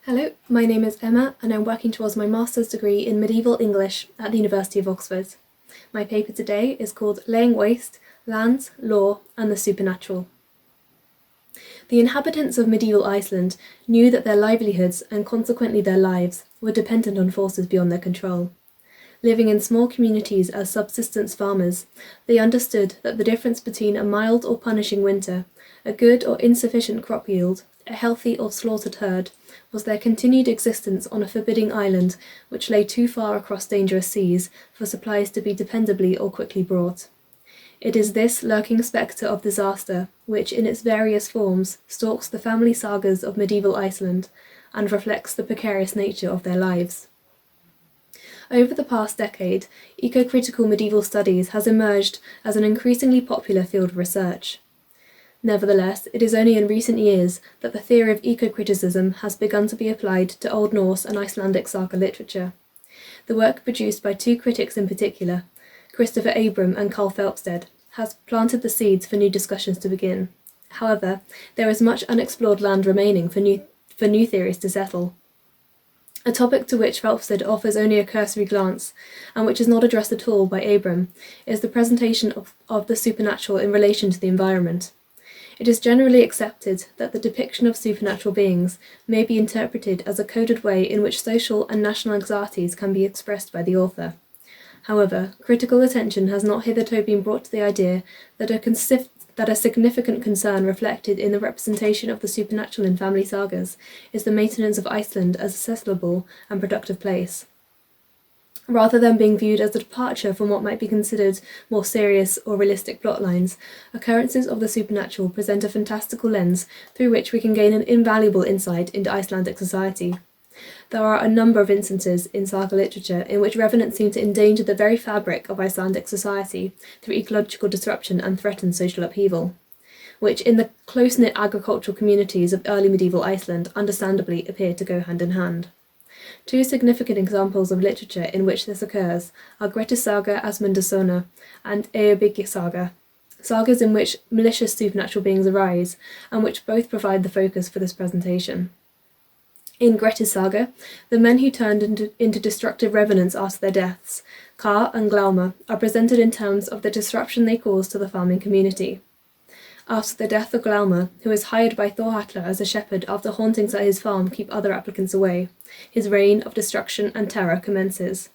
Hello, my name is Emma and I'm working towards my master's degree in medieval English at the University of Oxford. My paper today is called Laying Waste, Lands, Law and the Supernatural. The inhabitants of medieval Iceland knew that their livelihoods and consequently their lives were dependent on forces beyond their control. Living in small communities as subsistence farmers, they understood that the difference between a mild or punishing winter, a good or insufficient crop yield, a healthy or slaughtered herd, was their continued existence on a forbidding island which lay too far across dangerous seas for supplies to be dependably or quickly brought. It is this lurking spectre of disaster which, in its various forms, stalks the family sagas of medieval Iceland and reflects the precarious nature of their lives. Over the past decade, eco-critical medieval studies has emerged as an increasingly popular field of research. Nevertheless, it is only in recent years that the theory of eco-criticism has begun to be applied to Old Norse and Icelandic saga literature. The work produced by two critics in particular, Christopher Abram and Carl Phelpsted, has planted the seeds for new discussions to begin. However, there is much unexplored land remaining for new theories to settle. A topic to which Phelpsted offers only a cursory glance, and which is not addressed at all by Abram, is the presentation of the supernatural in relation to the environment. It is generally accepted that the depiction of supernatural beings may be interpreted as a coded way in which social and national anxieties can be expressed by the author. However, critical attention has not hitherto been brought to the idea that a significant concern reflected in the representation of the supernatural in family sagas is the maintenance of Iceland as a settlable and productive place. Rather than being viewed as a departure from what might be considered more serious or realistic plotlines, occurrences of the supernatural present a fantastical lens through which we can gain an invaluable insight into Icelandic society. There are a number of instances in saga literature in which revenants seem to endanger the very fabric of Icelandic society through ecological disruption and threaten social upheaval, which in the close-knit agricultural communities of early medieval Iceland understandably appear to go hand in hand. Two significant examples of literature in which this occurs are Grettis Saga Asmundasona and Eyrbyggja Saga, sagas in which malicious supernatural beings arise, and which both provide the focus for this presentation. In Grettis Saga, the men who turned into destructive revenants after their deaths, Kar and Glauma, are presented in terms of the disruption they cause to the farming community. After the death of Glauma, who is hired by Thorhatla as a shepherd after hauntings at his farm keep other applicants away, his reign of destruction and terror commences.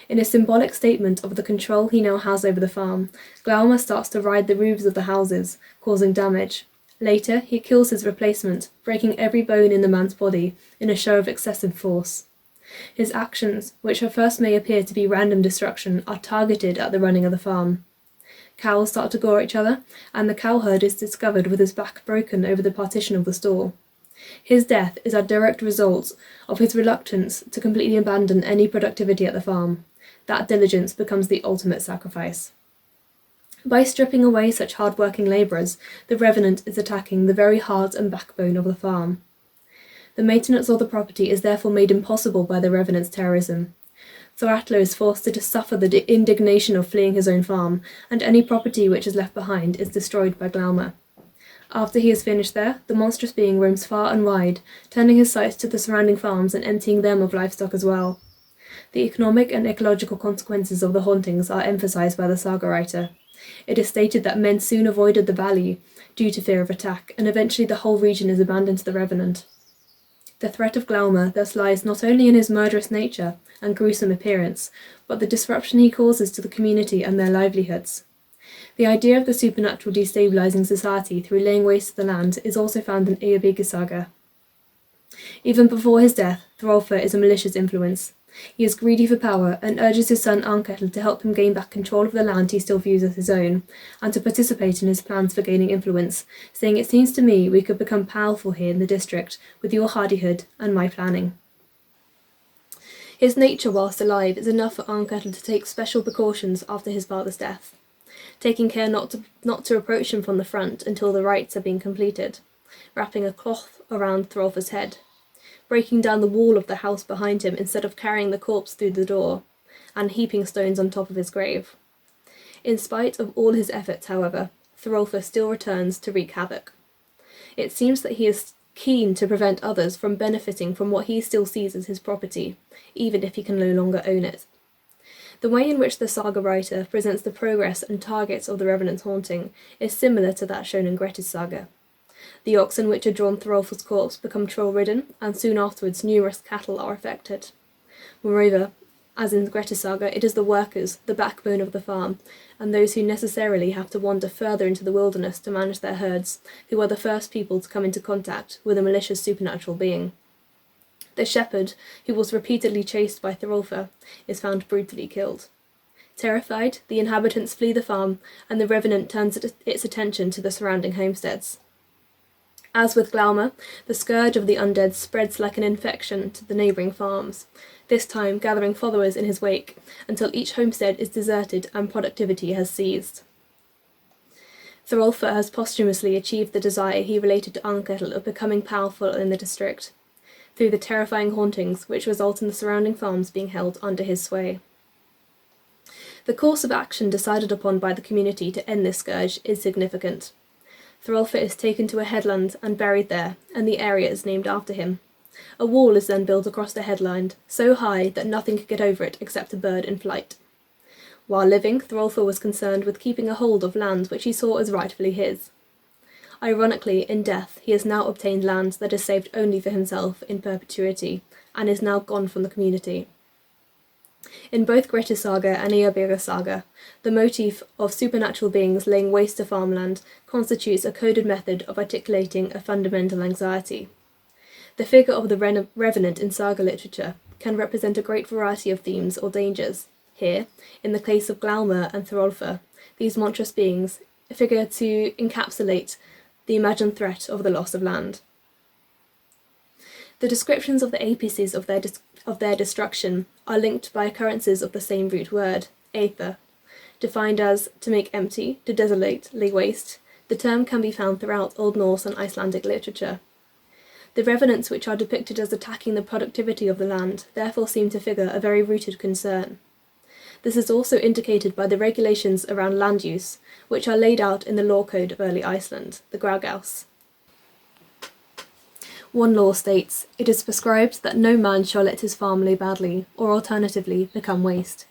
In a symbolic statement of the control he now has over the farm, Glauma starts to ride the roofs of the houses, causing damage. Later, he kills his replacement, breaking every bone in the man's body in a show of excessive force. His actions, which at first may appear to be random destruction, are targeted at the running of the farm. Cows start to gore each other, and the cowherd is discovered with his back broken over the partition of the stall. His death is a direct result of his reluctance to completely abandon any productivity at the farm. That diligence becomes the ultimate sacrifice. By stripping away such hard-working labourers, the revenant is attacking the very heart and backbone of the farm. The maintenance of the property is therefore made impossible by the revenant's terrorism. Thorhatla is forced to suffer the indignation of fleeing his own farm, and any property which is left behind is destroyed by Glauma. After he is finished there, the monstrous being roams far and wide, turning his sights to the surrounding farms and emptying them of livestock as well. The economic and ecological consequences of the hauntings are emphasised by the saga writer. It is stated that men soon avoided the valley due to fear of attack, and eventually the whole region is abandoned to the revenant. The threat of Glauma thus lies not only in his murderous nature and gruesome appearance, but the disruption he causes to the community and their livelihoods. The idea of the supernatural destabilising society through laying waste to the land is also found in Eyrbyggja Saga. Even before his death, Throlfr is a malicious influence. He is greedy for power and urges his son Arnkettle to help him gain back control of the land he still views as his own, and to participate in his plans for gaining influence, saying, "It seems to me we could become powerful here in the district with your hardihood and my planning." His nature whilst alive is enough for Arnkettle to take special precautions after his father's death, taking care not to approach him from the front until the rites have been completed, wrapping a cloth around Throlfr's head, breaking down the wall of the house behind him instead of carrying the corpse through the door, and heaping stones on top of his grave. In spite of all his efforts, however, Throlfr still returns to wreak havoc. It seems that he is keen to prevent others from benefiting from what he still sees as his property, even if he can no longer own it. The way in which the saga writer presents the progress and targets of the Revenant's haunting is similar to that shown in Grettir's saga. The oxen which had drawn Thorolf's corpse become troll-ridden, and soon afterwards numerous cattle are affected. Moreover, as in Grettir's saga, it is the workers, the backbone of the farm, and those who necessarily have to wander further into the wilderness to manage their herds, who are the first people to come into contact with a malicious supernatural being. The shepherd, who was repeatedly chased by Thorolfa, is found brutally killed. Terrified, the inhabitants flee the farm, and the Revenant turns its attention to the surrounding homesteads. As with Glauma, the scourge of the undead spreads like an infection to the neighbouring farms, this time gathering followers in his wake, until each homestead is deserted and productivity has ceased. Thorolfa has posthumously achieved the desire he related to Arnkettle of becoming powerful in the district, through the terrifying hauntings which result in the surrounding farms being held under his sway. The course of action decided upon by the community to end this scourge is significant. Thorolfa is taken to a headland and buried there, and the area is named after him. A wall is then built across the headland, so high that nothing could get over it except a bird in flight. While living, Thorolfa was concerned with keeping a hold of land which he saw as rightfully his. Ironically, in death, he has now obtained land that is saved only for himself in perpetuity, and is now gone from the community. In both Grettir's saga and Eoberga's saga, the motif of supernatural beings laying waste to farmland constitutes a coded method of articulating a fundamental anxiety. The figure of the Revenant in saga literature can represent a great variety of themes or dangers. Here, in the case of Glauma and Thorolfa, these monstrous beings figure to encapsulate the imagined threat of the loss of land. The descriptions of the apices of their destruction are linked by occurrences of the same root word, aether. Defined as to make empty, to desolate, lay waste, the term can be found throughout Old Norse and Icelandic literature. The revenants which are depicted as attacking the productivity of the land therefore seem to figure a very rooted concern. This is also indicated by the regulations around land use, which are laid out in the law code of early Iceland, the Graugaus. One law states, "It is prescribed that no man shall let his farm lay badly, or alternatively become waste."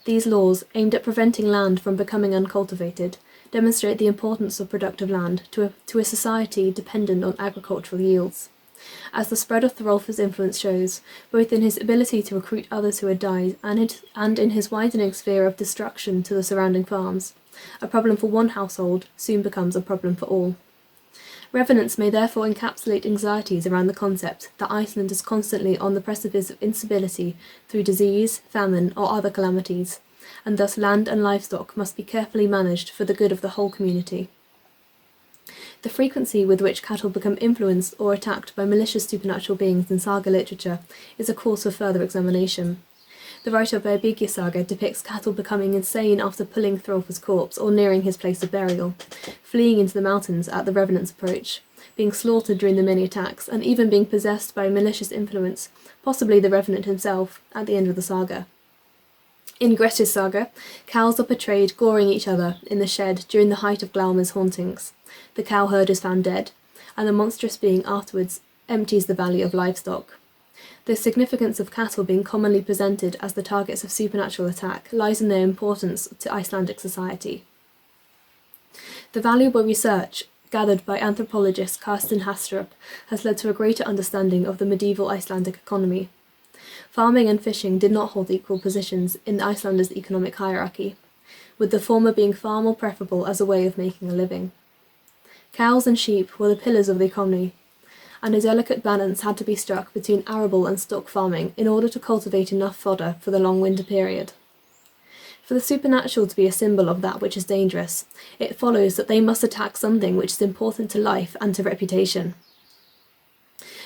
These laws, aimed at preventing land from becoming uncultivated, demonstrate the importance of productive land to a society dependent on agricultural yields. As the spread of Thorolfa's influence shows, both in his ability to recruit others who had died and in his widening sphere of destruction to the surrounding farms, a problem for one household soon becomes a problem for all. Revenants may therefore encapsulate anxieties around the concept that Iceland is constantly on the precipice of instability through disease, famine, or other calamities, and thus land and livestock must be carefully managed for the good of the whole community. The frequency with which cattle become influenced or attacked by malicious supernatural beings in saga literature is a cause for further examination. The writer of Eoberga's saga depicts cattle becoming insane after pulling Thorolfa's corpse or nearing his place of burial, fleeing into the mountains at the Revenant's approach, being slaughtered during the many attacks, and even being possessed by a malicious influence, possibly the Revenant himself, at the end of the saga. In Grettir's saga, cows are portrayed goring each other in the shed during the height of Glauma's hauntings. The cowherd is found dead, and the monstrous being afterwards empties the valley of livestock. The significance of cattle being commonly presented as the targets of supernatural attack lies in their importance to Icelandic society. The valuable research gathered by anthropologist Karsten Hastrup has led to a greater understanding of the medieval Icelandic economy. Farming and fishing did not hold equal positions in Iceland's economic hierarchy, with the former being far more preferable as a way of making a living. Cows and sheep were the pillars of the economy, and a delicate balance had to be struck between arable and stock farming in order to cultivate enough fodder for the long winter period. For the supernatural to be a symbol of that which is dangerous, it follows that they must attack something which is important to life and to reputation.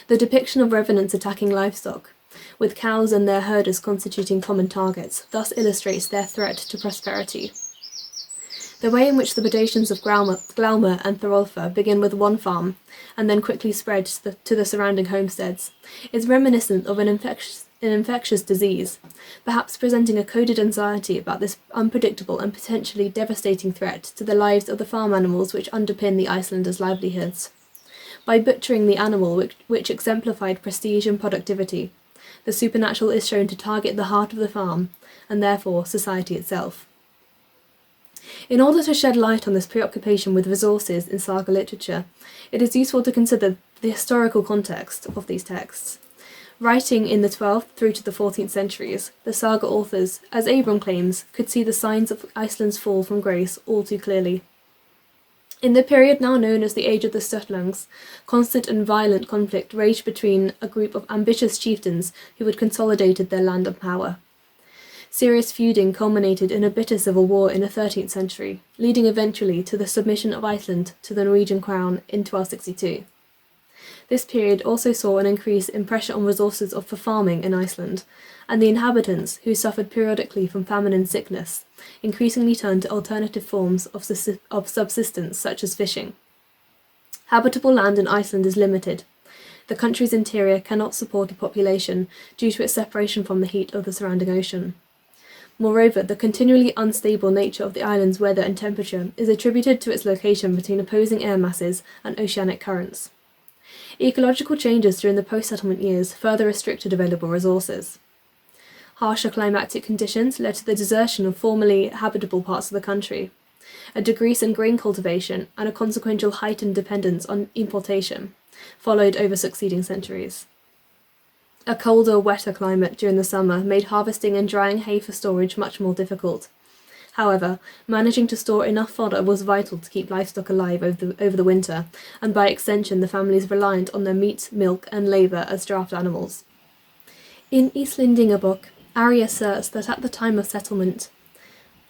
The depiction of revenants attacking livestock, with cows and their herders constituting common targets, thus illustrates their threat to prosperity. The way in which the predations of Glauma and Thorolfa begin with one farm, and then quickly spread to the surrounding homesteads, is reminiscent of an infectious disease, perhaps presenting a coded anxiety about this unpredictable and potentially devastating threat to the lives of the farm animals which underpin the Icelanders' livelihoods. By butchering the animal which exemplified prestige and productivity, the supernatural is shown to target the heart of the farm, and therefore society itself. In order to shed light on this preoccupation with resources in saga literature, it is useful to consider the historical context of these texts. Writing in the 12th through to the 14th centuries, the saga authors, as Abram claims, could see the signs of Iceland's fall from grace all too clearly. In the period now known as the Age of the Sturlungs, constant and violent conflict raged between a group of ambitious chieftains who had consolidated their land and power. Serious feuding culminated in a bitter civil war in the 13th century, leading eventually to the submission of Iceland to the Norwegian crown in 1262. This period also saw an increase in pressure on resources for farming in Iceland, and the inhabitants, who suffered periodically from famine and sickness, increasingly turned to alternative forms of subsistence such as fishing. Habitable land in Iceland is limited. The country's interior cannot support a population due to its separation from the heat of the surrounding ocean. Moreover, the continually unstable nature of the island's weather and temperature is attributed to its location between opposing air masses and oceanic currents. Ecological changes during the post-settlement years further restricted available resources. Harsher climatic conditions led to the desertion of formerly habitable parts of the country, a decrease in grain cultivation, and a consequential heightened dependence on importation, followed over succeeding centuries. A colder, wetter climate during the summer made harvesting and drying hay for storage much more difficult. However, managing to store enough fodder was vital to keep livestock alive over the winter, and by extension the families reliant on their meat, milk, and labour as draft animals. In Íslendingabók, Ari asserts that at the time of settlement,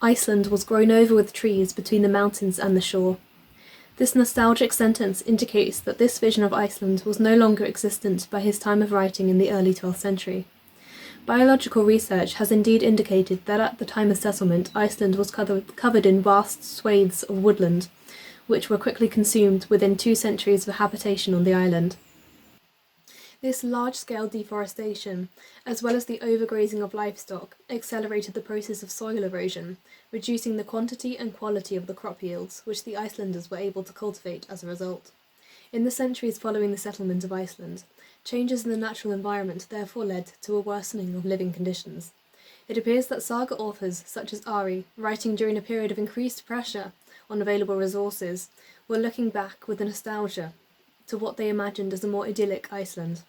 Iceland was grown over with trees between the mountains and the shore. This nostalgic sentence indicates that this vision of Iceland was no longer existent by his time of writing in the early 12th century. Biological research has indeed indicated that at the time of settlement, Iceland was covered in vast swathes of woodland, which were quickly consumed within 2 centuries of habitation on the island. This large-scale deforestation, as well as the overgrazing of livestock, accelerated the process of soil erosion, reducing the quantity and quality of the crop yields, which the Icelanders were able to cultivate as a result. In the centuries following the settlement of Iceland, changes in the natural environment therefore led to a worsening of living conditions. It appears that saga authors such as Ari, writing during a period of increased pressure on available resources, were looking back with nostalgia to what they imagined as a more idyllic Iceland.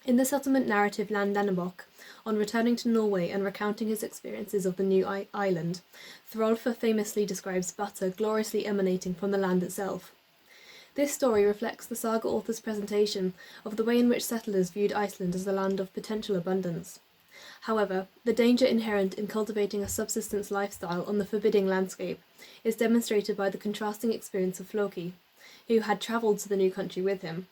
In the settlement narrative Landanabok, on returning to Norway and recounting his experiences of the new island, Throlfa famously describes butter gloriously emanating from the land itself. This story reflects the saga author's presentation of the way in which settlers viewed Iceland as a land of potential abundance. However, the danger inherent in cultivating a subsistence lifestyle on the forbidding landscape is demonstrated by the contrasting experience of Floki, who had travelled to the new country with him.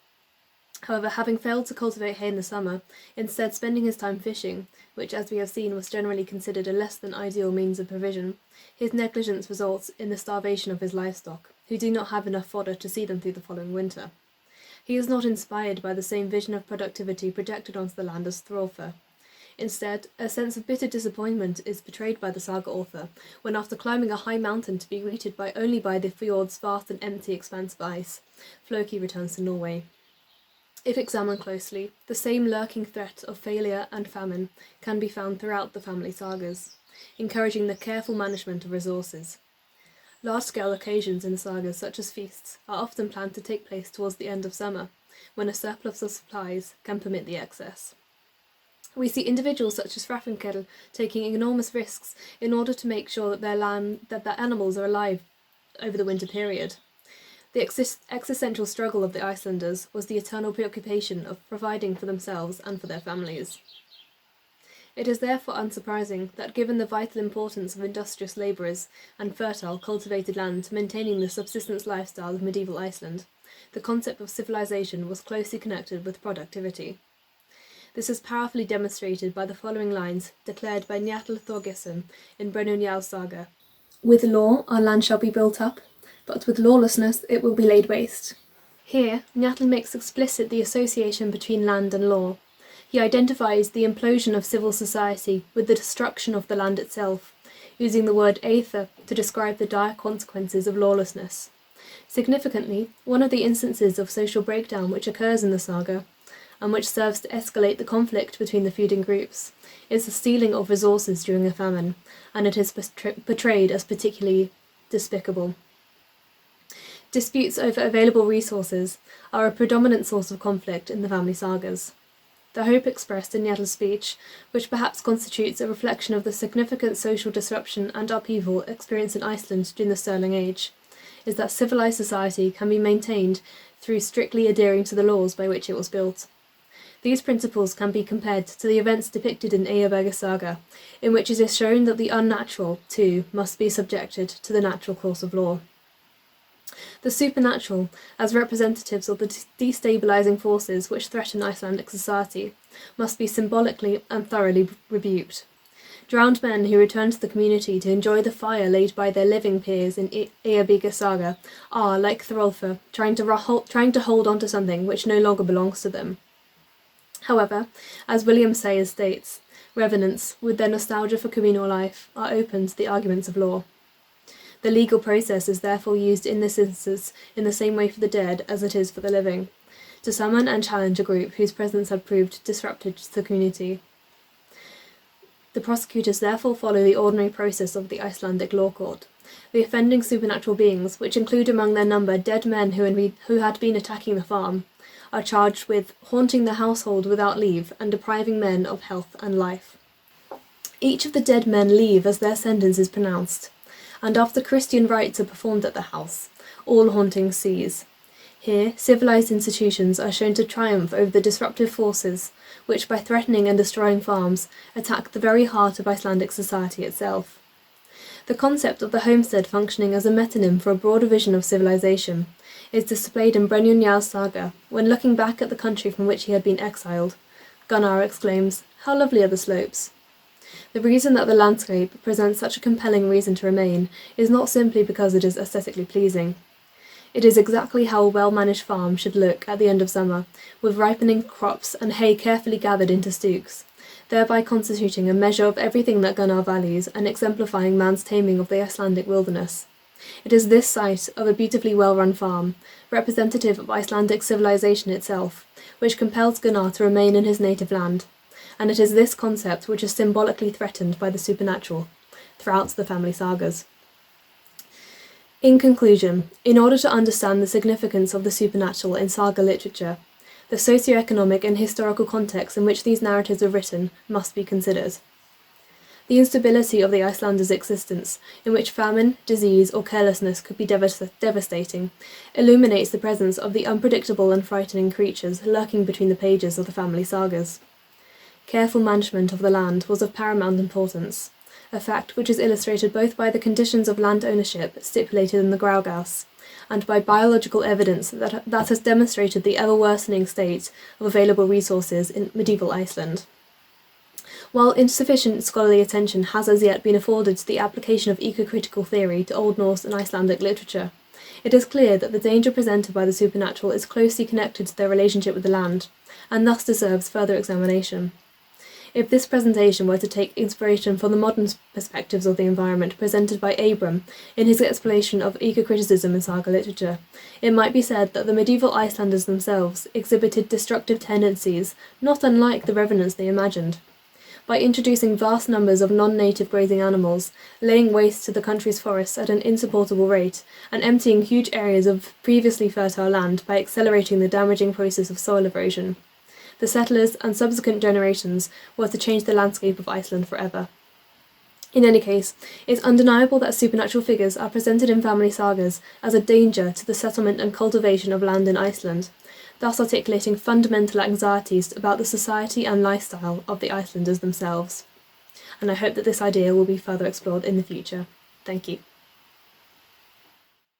However, having failed to cultivate hay in the summer, instead spending his time fishing, which as we have seen was generally considered a less than ideal means of provision, his negligence results in the starvation of his livestock, who do not have enough fodder to see them through the following winter. He is not inspired by the same vision of productivity projected onto the land as Throlfa. Instead, a sense of bitter disappointment is portrayed by the saga author, when after climbing a high mountain to be greeted only by the fjord's vast and empty expanse of ice, Floki returns to Norway. If examined closely, the same lurking threat of failure and famine can be found throughout the family sagas, encouraging the careful management of resources. Large-scale occasions in the sagas, such as feasts, are often planned to take place towards the end of summer, when a surplus of supplies can permit the excess. We see individuals such as Hrafnkel taking enormous risks in order to make sure that their animals are alive over the winter period. The existential struggle of the Icelanders was the eternal preoccupation of providing for themselves and for their families. It is therefore unsurprising that, given the vital importance of industrious labourers and fertile, cultivated land to maintaining the subsistence lifestyle of medieval Iceland, the concept of civilization was closely connected with productivity. This is powerfully demonstrated by the following lines declared by Njáll Þorgeirsson in Brennunjarl's saga. "With law our land shall be built up, but with lawlessness it will be laid waste." Here, Njáll makes explicit the association between land and law. He identifies the implosion of civil society with the destruction of the land itself, using the word aether to describe the dire consequences of lawlessness. Significantly, one of the instances of social breakdown which occurs in the saga, and which serves to escalate the conflict between the feuding groups, is the stealing of resources during a famine, and it is portrayed as particularly despicable. Disputes over available resources are a predominant source of conflict in the family sagas. The hope expressed in Njal's speech, which perhaps constitutes a reflection of the significant social disruption and upheaval experienced in Iceland during the Stirling Age, is that civilized society can be maintained through strictly adhering to the laws by which it was built. These principles can be compared to the events depicted in Eyjabæjar's saga, in which it is shown that the unnatural, too, must be subjected to the natural course of law. The supernatural, as representatives of the destabilizing forces which threaten Icelandic society, must be symbolically and thoroughly rebuked. Drowned men who return to the community to enjoy the fire laid by their living peers in Eyjabæjar's saga are, like Throlfr, trying to hold on to something which no longer belongs to them. However, as William Sayers states, revenants, with their nostalgia for communal life, are open to the arguments of law. The legal process is therefore used in this instance in the same way for the dead as it is for the living, to summon and challenge a group whose presence had proved disruptive to the community. The prosecutors therefore follow the ordinary process of the Icelandic law court. The offending supernatural beings, which include among their number dead men who had been attacking the farm, are charged with haunting the household without leave and depriving men of health and life. Each of the dead men leave as their sentence is pronounced, and after Christian rites are performed at the house, all hauntings cease. Here, civilized institutions are shown to triumph over the disruptive forces which, by threatening and destroying farms, attack the very heart of Icelandic society itself. The concept of the homestead functioning as a metonym for a broader vision of civilization is displayed in Brynjólfur Njal's saga, when looking back at the country from which he had been exiled. Gunnar exclaims, "How lovely are the slopes!" The reason that the landscape presents such a compelling reason to remain is not simply because it is aesthetically pleasing. It is exactly how a well-managed farm should look at the end of summer, with ripening crops and hay carefully gathered into stooks, thereby constituting a measure of everything that Gunnar values and exemplifying man's taming of the Icelandic wilderness. It is this sight of a beautifully well-run farm, representative of Icelandic civilization itself, which compels Gunnar to remain in his native land, and it is this concept which is symbolically threatened by the supernatural throughout the family sagas. In conclusion, in order to understand the significance of the supernatural in saga literature, the socio-economic and historical context in which these narratives are written must be considered. The instability of the Icelanders' existence, in which famine, disease, or carelessness could be devastating, illuminates the presence of the unpredictable and frightening creatures lurking between the pages of the family sagas. Careful management of the land was of paramount importance, a fact which is illustrated both by the conditions of land ownership stipulated in the Graugaus, and by biological evidence that has demonstrated the ever-worsening state of available resources in medieval Iceland. While insufficient scholarly attention has as yet been afforded to the application of eco-critical theory to Old Norse and Icelandic literature, it is clear that the danger presented by the supernatural is closely connected to their relationship with the land, and thus deserves further examination. If this presentation were to take inspiration from the modern perspectives of the environment presented by Abram in his exploration of eco-criticism in saga literature, it might be said that the medieval Icelanders themselves exhibited destructive tendencies not unlike the revenants they imagined. By introducing vast numbers of non-native grazing animals, laying waste to the country's forests at an insupportable rate, and emptying huge areas of previously fertile land by accelerating the damaging process of soil erosion, the settlers and subsequent generations were to change the landscape of Iceland forever. In any case, it's undeniable that supernatural figures are presented in family sagas as a danger to the settlement and cultivation of land in Iceland, thus articulating fundamental anxieties about the society and lifestyle of the Icelanders themselves. And I hope that this idea will be further explored in the future. Thank you.